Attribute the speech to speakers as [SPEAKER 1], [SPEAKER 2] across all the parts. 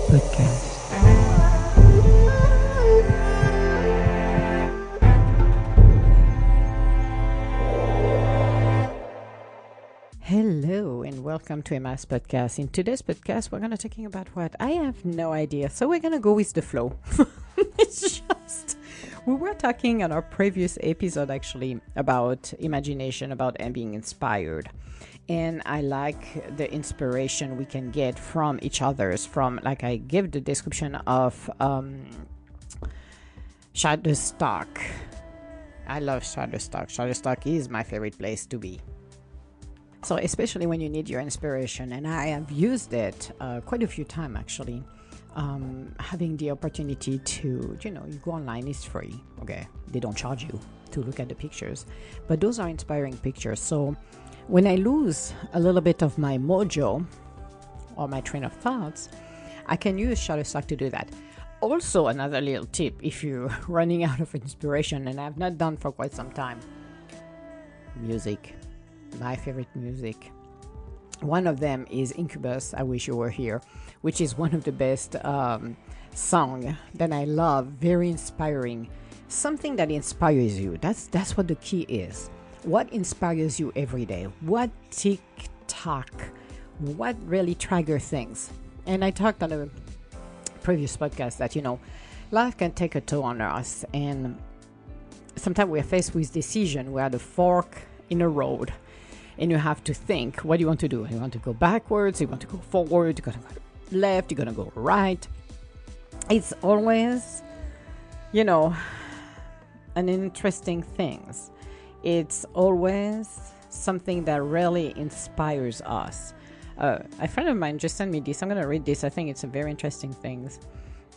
[SPEAKER 1] Podcast. Hello and welcome to Emma's podcast. In today's podcast, we're going to talking about what? I have no idea. So we're going to go with the flow. It's just, we were talking on our previous episode actually about imagination, about being inspired. And I like the inspiration we can get from each other's, from, like I give the description of Shutterstock. I love Shutterstock. Shutterstock is my favorite place to be. So especially when you need your inspiration, and I have used it quite a few times actually, having the opportunity to, you go online, it's free, okay? They don't charge you to look at the pictures, but those are inspiring pictures. So when I lose a little bit of my mojo or my train of thoughts, I can use Shutterstock to do that. Also, another little tip, if you're running out of inspiration, and I've not done for quite some time, music. My favorite music. One of them is Incubus, I Wish You Were Here, which is one of the best song that I love, very inspiring. Something that inspires you. That's what the key is. What inspires you every day? What tick-tock? What really trigger things? And I talked on a previous podcast that, life can take a toll on us, and sometimes we're faced with decision. We're at a fork in a road. And you have to think, what do you want to do? You want to go backwards? You want to go forward? You're going to go left? You're going to go right? It's always, an interesting thing. It's always something that really inspires us. A friend of mine just sent me this. I'm going to read this. I think it's a very interesting thing.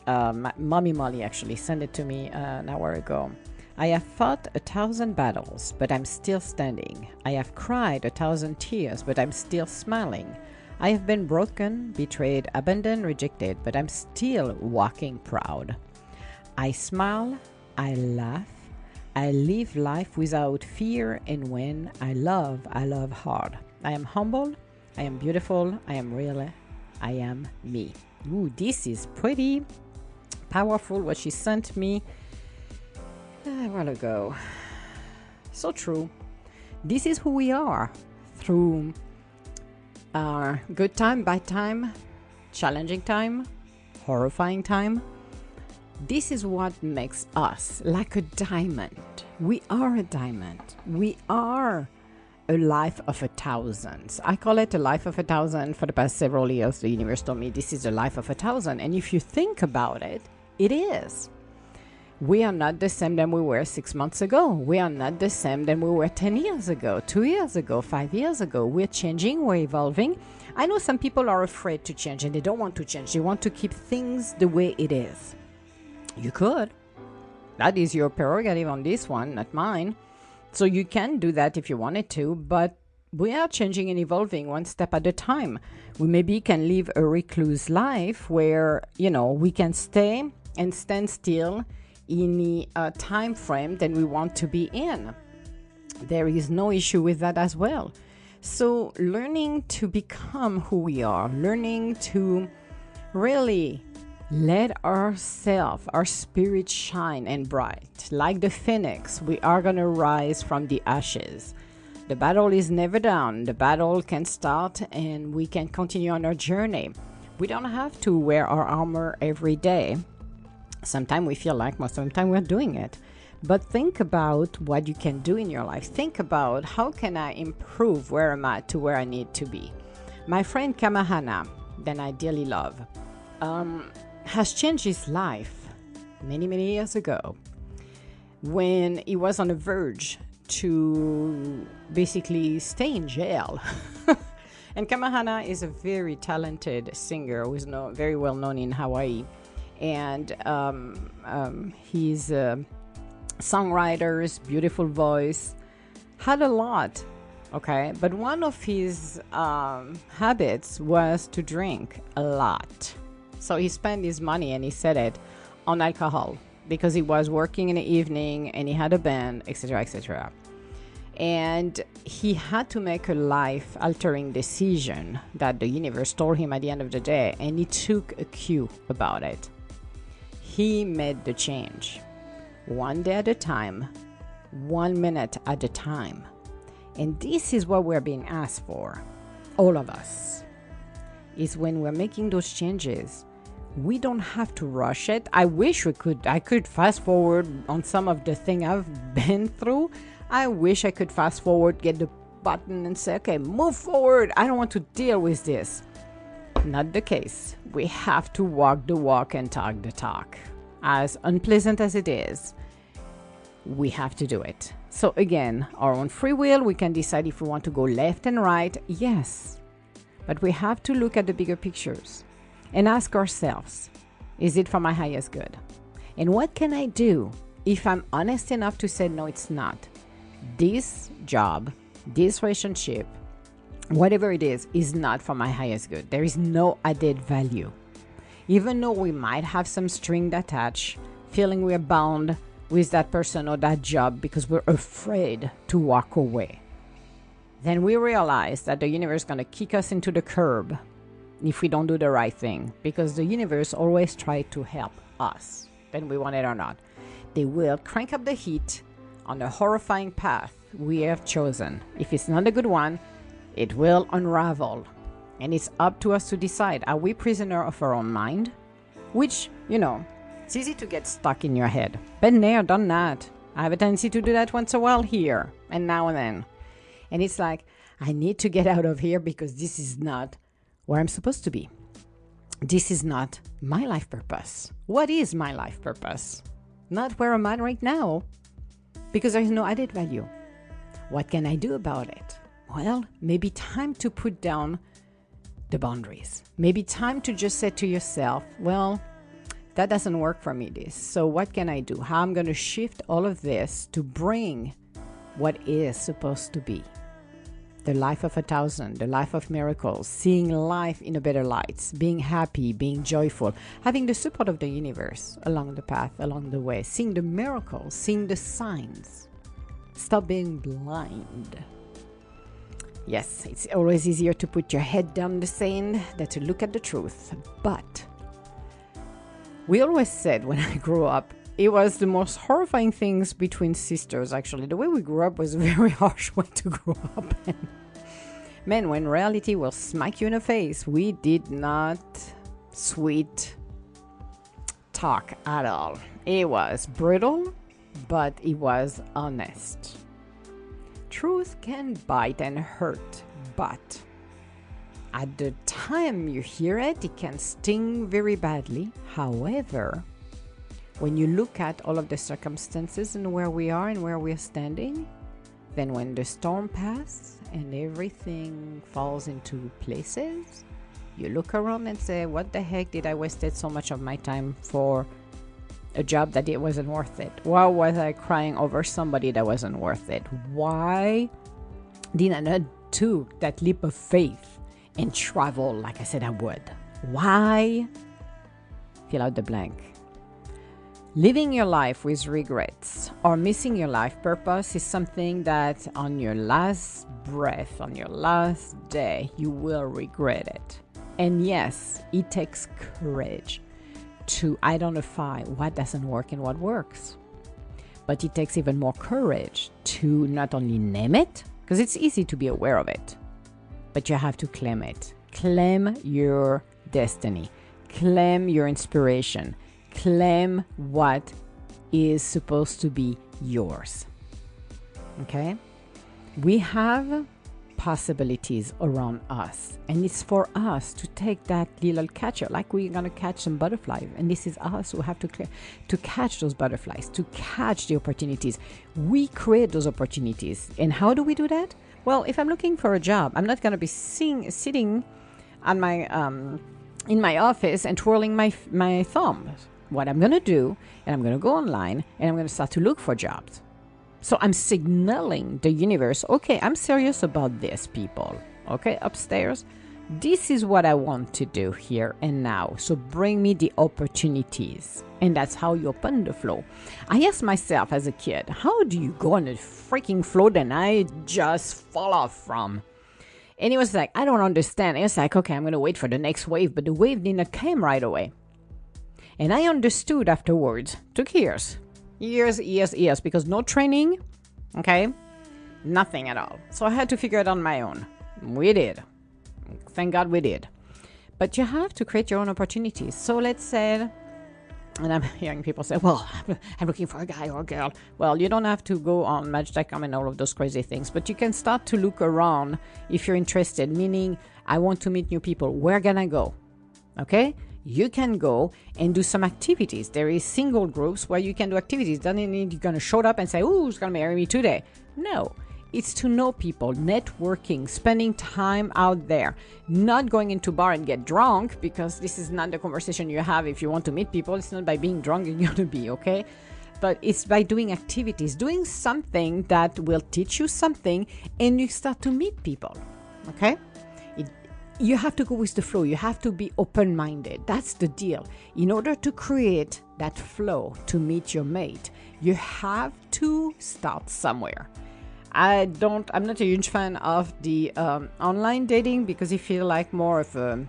[SPEAKER 1] Mommy Molly actually sent it to me an hour ago. I have fought 1,000 battles, but I'm still standing. I have cried 1,000 tears, but I'm still smiling. I have been broken, betrayed, abandoned, rejected, but I'm still walking proud. I smile, I laugh, I live life without fear, and when I love hard. I am humble, I am beautiful, I am real, I am me. Ooh, this is pretty powerful what she sent me a while ago. So true. This is who we are through good time, bad time, challenging time, horrifying time. This is what makes us like a diamond. We are a diamond. We are a life of 1,000. I call it a life of 1,000. For the past several years, the universe told me this is a life of 1,000. And if you think about it, it is. We are not the same than we were 6 months ago. We are not the same than we were 10 years ago, 2 years ago, 5 years ago. We're changing, we're evolving. I know some people are afraid to change and they don't want to change. They want to keep things the way it is. You could. That is your prerogative on this one, not mine. So you can do that if you wanted to, but we are changing and evolving one step at a time. We maybe can live a recluse life where, we can stay and stand still in the time frame that we want to be in. There is no issue with that as well. So learning to become who we are, learning to really let ourselves, our spirit shine and bright. Like the phoenix, we are going to rise from the ashes. The battle is never done. The battle can start and we can continue on our journey. We don't have to wear our armor every day. Sometimes we feel like most of the time we're doing it. But think about what you can do in your life. Think about how can I improve where I'm at to where I need to be. My friend Kamahana, that I dearly love, has changed his life many, many years ago when he was on the verge to basically stay in jail. And Kamahana is a very talented singer who is very well known in Hawaii. And he's a songwriter, beautiful voice, had a lot, okay? But one of his habits was to drink a lot. So he spent his money, and he said it, on alcohol because he was working in the evening and he had a band, etc., etc. And he had to make a life-altering decision that the universe told him at the end of the day, and he took a cue about it. He made the change. One day at a time, 1 minute at a time. And this is what we're being asked for, all of us, is when we're making those changes, we don't have to rush it. I wish I could fast forward on some of the thing I've been through. I wish I could fast forward, get the button and say, okay, move forward. I don't want to deal with this. Not the case. We have to walk the walk and talk the talk. As unpleasant as it is, we have to do it. So again, our own free will, we can decide if we want to go left and right. Yes. But we have to look at the bigger pictures and ask ourselves, is it for my highest good? And what can I do if I'm honest enough to say, no, it's not? This job, this relationship, whatever it is not for my highest good. There is no added value. Even though we might have some string attached, feeling we're bound with that person or that job because we're afraid to walk away. Then we realize that the universe is going to kick us into the curb if we don't do the right thing, because the universe always tries to help us, whether we want it or not. They will crank up the heat on the horrifying path we have chosen. If it's not a good one, it will unravel. And it's up to us to decide, are we prisoner of our own mind? Which, it's easy to get stuck in your head. Been there, done that. I have a tendency to do that once a while here and now and then. And it's like, I need to get out of here because this is not where I'm supposed to be. This is not my life purpose. What is my life purpose? Not where I'm at right now, because there's no added value. What can I do about it? Well, maybe time to put down the boundaries. Maybe time to just say to yourself, well, that doesn't work for me, this. So what can I do? How I'm going to shift all of this to bring what is supposed to be. The life of 1,000, the life of miracles, seeing life in a better light, being happy, being joyful, having the support of the universe along the path, along the way, seeing the miracles, seeing the signs. Stop being blind. Yes, it's always easier to put your head down in the sand than to look at the truth. But we always said when I grew up, it was the most horrifying things between sisters, actually. The way we grew up was a very harsh way to grow up. And man, when reality will smack you in the face, we did not sweet talk at all. It was brutal, but it was honest. Truth can bite and hurt, but at the time you hear it, it can sting very badly. However, when you look at all of the circumstances and where we are and where we're standing, then when the storm passes and everything falls into places, you look around and say, what the heck did I wasted so much of my time for a job that it wasn't worth it? Why was I crying over somebody that wasn't worth it? Why did I not take that leap of faith and travel like I said I would? Why? Fill out the blank. Living your life with regrets or missing your life purpose is something that on your last breath, on your last day, you will regret it. And yes, it takes courage to identify what doesn't work and what works. But it takes even more courage to not only name it, because it's easy to be aware of it, but you have to claim it. Claim your destiny. Claim your inspiration. Claim what is supposed to be yours. Okay? We have possibilities around us, and it's for us to take that little catcher, like we're going to catch some butterflies, and this is us who have to catch those butterflies, to catch the opportunities. We create those opportunities. And how do we do that? Well, if I'm looking for a job, I'm not going to be sitting on my in my office and twirling my thumbs. What I'm going to do, and I'm going to go online, and I'm going to start to look for jobs. So I'm signaling the universe, okay, I'm serious about this, people. Okay, upstairs, This is what I want to do here and now. So bring me the opportunities. And that's how you open the flow. I asked myself as a kid, how do you go on a freaking flow that I just fall off from? And it was like, I don't understand. It was like, okay, I'm going to wait for the next wave. But the wave didn't come right away. And I understood afterwards. Took years. Years. Because no training. Okay. Nothing at all. So I had to figure it on my own. We did. Thank God we did. But you have to create your own opportunities. So let's say, and I'm hearing people say, well, I'm looking for a guy or a girl. Well, you don't have to go on Match.com and all of those crazy things, but you can start to look around if you're interested, meaning I want to meet new people. Where can I go? Okay? You can go and do some activities. There is single groups where you can do activities. Doesn't mean you're going to show up and say, oh, who's going to marry me today? No. It's to know people, networking, spending time out there, not going into bar and get drunk, because this is not the conversation you have if you want to meet people. It's not by being drunk you're going to be, okay? But it's by doing activities, doing something that will teach you something, and you start to meet people, okay? You have to go with the flow. You have to be open-minded. That's the deal. In order to create that flow to meet your mate, you have to start somewhere. I'm not a huge fan of the online dating because I feel like more of a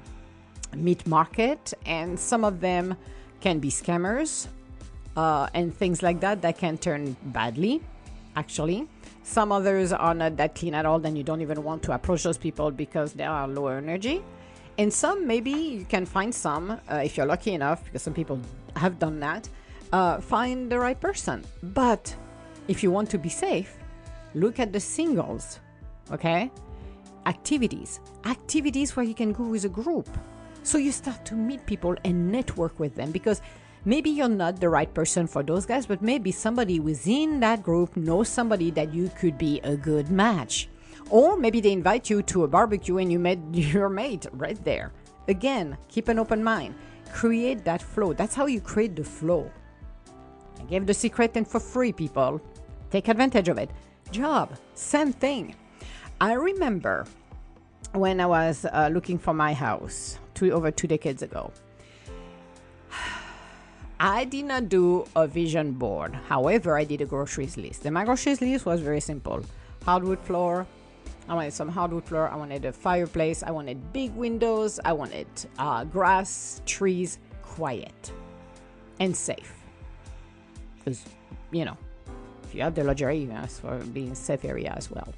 [SPEAKER 1] meat market, and some of them can be scammers and things like that can turn badly, actually. Some others are not that clean at all, then you don't even want to approach those people because they are low energy. And some, maybe you can find some, if you're lucky enough, because some people have done that, find the right person. But if you want to be safe, look at the singles, okay? Activities where you can go with a group. So you start to meet people and network with them, because maybe you're not the right person for those guys, but maybe somebody within that group knows somebody that you could be a good match. Or maybe they invite you to a barbecue and you met your mate right there. Again, keep an open mind. Create that flow. That's how you create the flow. I gave the secret and for free, people. Take advantage of it. Job, same thing. I remember when I was looking for my house over 2 decades ago. I did not do a vision board. However, I did a groceries list. And my groceries list was very simple. Hardwood floor. I wanted some hardwood floor. I wanted a fireplace. I wanted big windows. I wanted grass, trees, quiet, and safe. Because, you know, if you have the luxury, you ask for being safe area as well.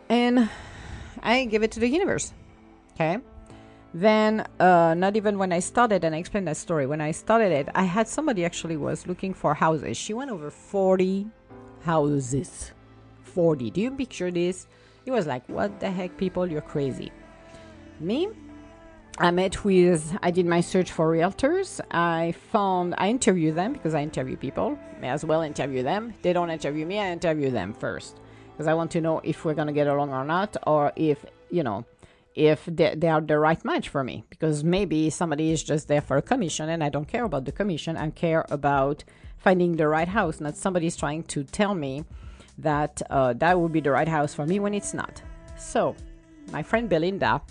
[SPEAKER 1] And I give it to the universe. Okay. Then, not even when I started, and I explained that story, when I started it, I had somebody actually was looking for houses. She went over 40 houses. 40. Do you picture this? It was like, what the heck, people? You're crazy. Me, I did my search for realtors. I interview them because I interview people. May as well interview them. They don't interview me, I interview them first. Because I want to know if we're going to get along or not, or if they are the right match for me. Because maybe somebody is just there for a commission and I don't care about the commission. I care about finding the right house, not somebody's trying to tell me that that would be the right house for me when it's not. So, my friend Belinda,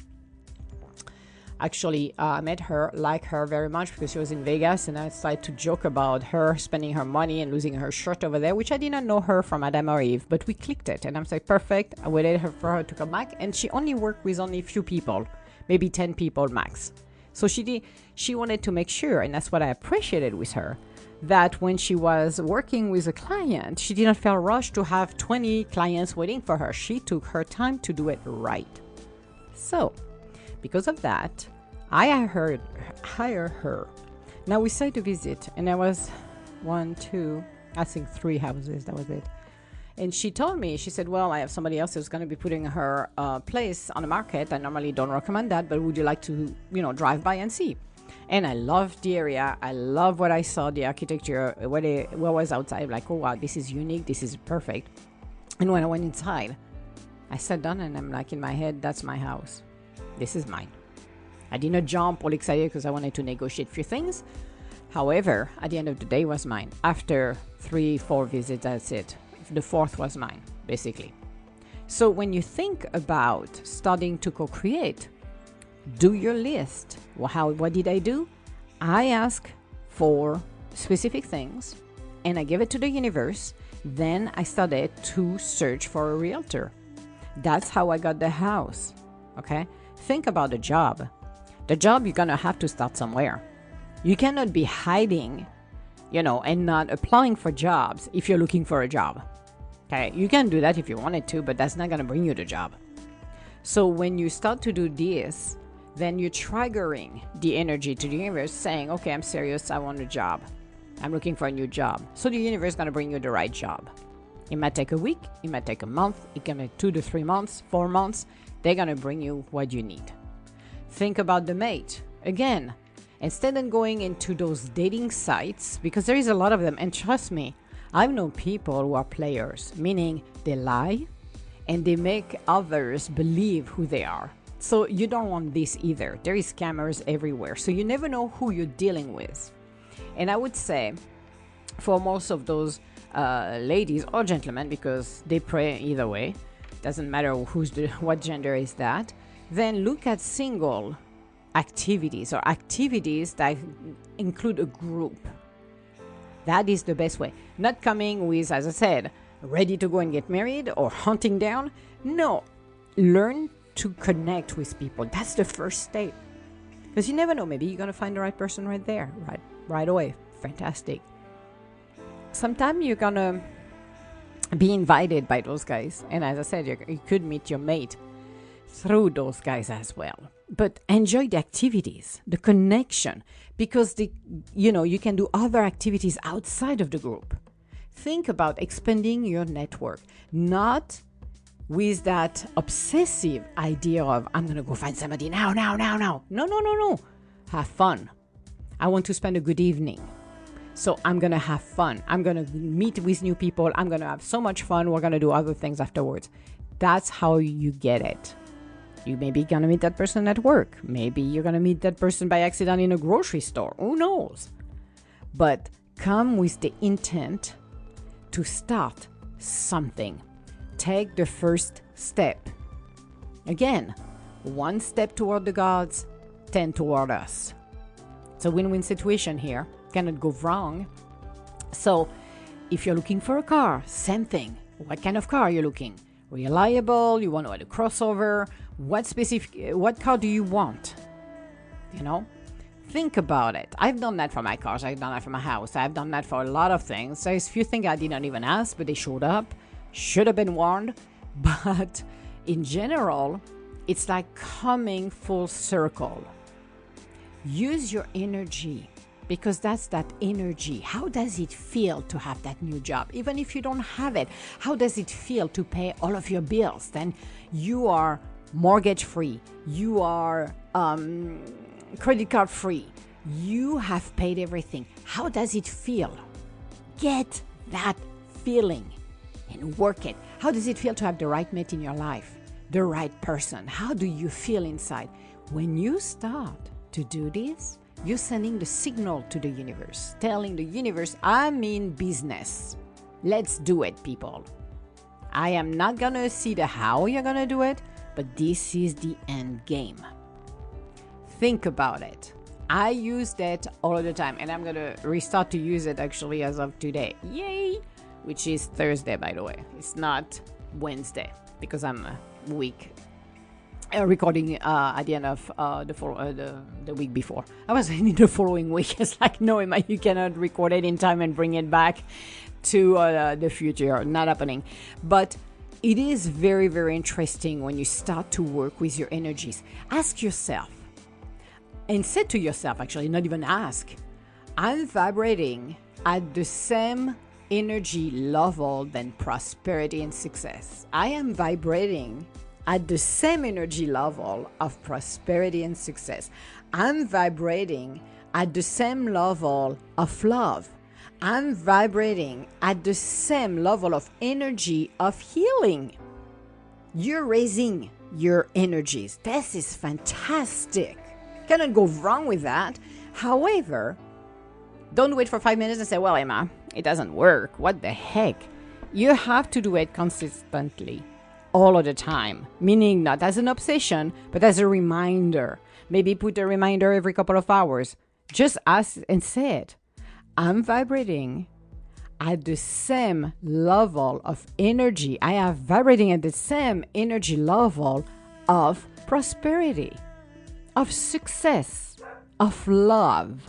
[SPEAKER 1] actually, I met her, like her very much because she was in Vegas, and I started to joke about her spending her money and losing her shirt over there, which I did not know her from Adam or Eve, but we clicked it, and I'm like, perfect. I waited for her to come back, and she only worked with only a few people, maybe 10 people max. So she wanted to make sure, and that's what I appreciated with her, that when she was working with a client, she did not feel rushed to have 20 clients waiting for her. She took her time to do it right. So, because of that, I hired her. Now we started to visit, and there was 3 houses. That was it. And she told me, she said, well, I have somebody else who's going to be putting her place on the market. I normally don't recommend that, but would you like to, drive by and see? And I loved the area. I love what I saw, the architecture, what was outside. Like, oh, wow, this is unique. This is perfect. And when I went inside, I sat down and I'm like, in my head, that's my house. This is mine. I did not jump all excited because I wanted to negotiate a few things. However, at the end of the day, it was mine. After 3-4 visits, that's it. The 4th was mine, basically. So when you think about starting to co-create, do your list. Well, what did I do? I ask for specific things and I give it to the universe. Then I started to search for a realtor. That's how I got the house. Okay? Think about the job. The job, you're going to have to start somewhere. You cannot be hiding, and not applying for jobs if you're looking for a job. Okay? You can do that if you wanted to, but that's not going to bring you the job. So when you start to do this, then you're triggering the energy to the universe saying, okay, I'm serious. I want a job. I'm looking for a new job. So the universe is going to bring you the right job. It might take a week. It might take a month. It can be 2 to 3 months, 4 months. They're going to bring you what you need. Think about the mate. Again, instead of going into those dating sites, because there is a lot of them, and trust me, I've known people who are players, meaning they lie and they make others believe who they are. So you don't want this either. There is scammers everywhere. So you never know who you're dealing with. And I would say for most of those ladies or gentlemen, because they pray either way, doesn't matter what gender is that, then look at single activities or activities that include a group. That is the best way. Not coming with, as I said, ready to go and get married or hunting down. No, learn to connect with people. That's the first step. Because you never know, maybe you're going to find the right person right there, right away. Fantastic. Sometimes you're going to be invited by those guys. And as I said, you could meet your mate through those guys as well. But enjoy the activities, the connection, because you can do other activities outside of the group. Think about expanding your network, not with that obsessive idea of, I'm going to go find somebody now. No. Have fun. I want to spend a good evening. So I'm going to have fun. I'm going to meet with new people. I'm going to have so much fun. We're going to do other things afterwards. That's how you get it. You may be going to meet that person at work. Maybe you're going to meet that person by accident in a grocery store. Who knows? But come with the intent to start something. Take the first step. Again, 1 step toward the gods, 10 toward us. It's a win-win situation here. Cannot go wrong. So if you're looking for a car, same thing. What kind of car are you looking? Reliable? You want to add a crossover? What car do you want? Think about it. I've done that for my cars. I've done that for my house. I've done that for a lot of things. There's a few things I didn't even ask, but they showed up. Should have been warned. But in general, it's like coming full circle. Use your energy, because that's that energy. How does it feel to have that new job? Even if you don't have it, how does it feel to pay all of your bills? Then you are mortgage free. You are credit card free. You have paid everything. How does it feel? Get that feeling and work it. How does it feel to have the right mate in your life? The right person? How do you feel inside? When you start to do this, you're sending the signal to the universe, telling the universe, I'm in business. Let's do it, people. I am not going to see the how you're going to do it, but this is the end game. Think about it. I use that all the time, and I'm going to restart to use it actually as of today. Yay! Which is Thursday, by the way. It's not Wednesday, because I'm weak. Recording at the end of the week before. I was in the following week. It's like, no, Emma, you cannot record it in time and bring it back to the future. Not happening. But it is very, very interesting when you start to work with your energies. Ask yourself, and say to yourself, actually, not even ask, I'm vibrating at the same energy level than prosperity and success. I am vibrating at the same energy level of prosperity and success. I'm vibrating at the same level of love. I'm vibrating at the same level of energy of healing. You're raising your energies. This is fantastic. Cannot go wrong with that. However, don't wait for 5 minutes and say, well, Emma, it doesn't work. What the heck? You have to do it consistently. all of the time, meaning not as an obsession, but as a reminder. Maybe put a reminder every couple of hours. Just ask and say it. I'm vibrating at the same level of energy. I am vibrating at the same energy level of prosperity, of success, of love,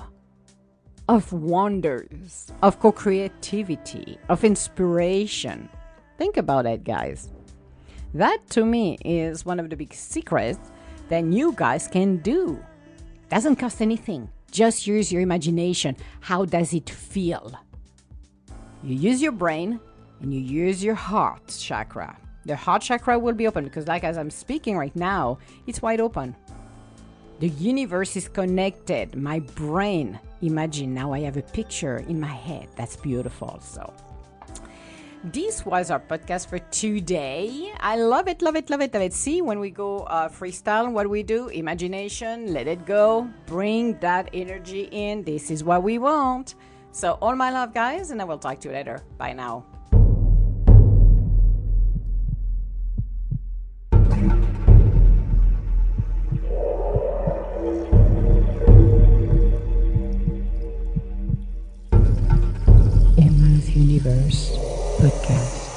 [SPEAKER 1] of wonders, of co-creativity, of inspiration. Think about it, guys. That to me is one of the big secrets that you guys can do. Doesn't cost anything. Just use your imagination. How does it feel? You use your brain and you use your heart chakra. The heart chakra will be open because, like as I'm speaking right now, it's wide open. The universe is connected. My brain, imagine now I have a picture in my head. That's beautiful. So this was our podcast for today. I love it, love it, love it, love it. See, when we go freestyle, what we do, imagination, let it go, bring that energy in. This is what we want. So all my love, guys, and I will talk to you later. Bye now. Emma's Universe Podcast.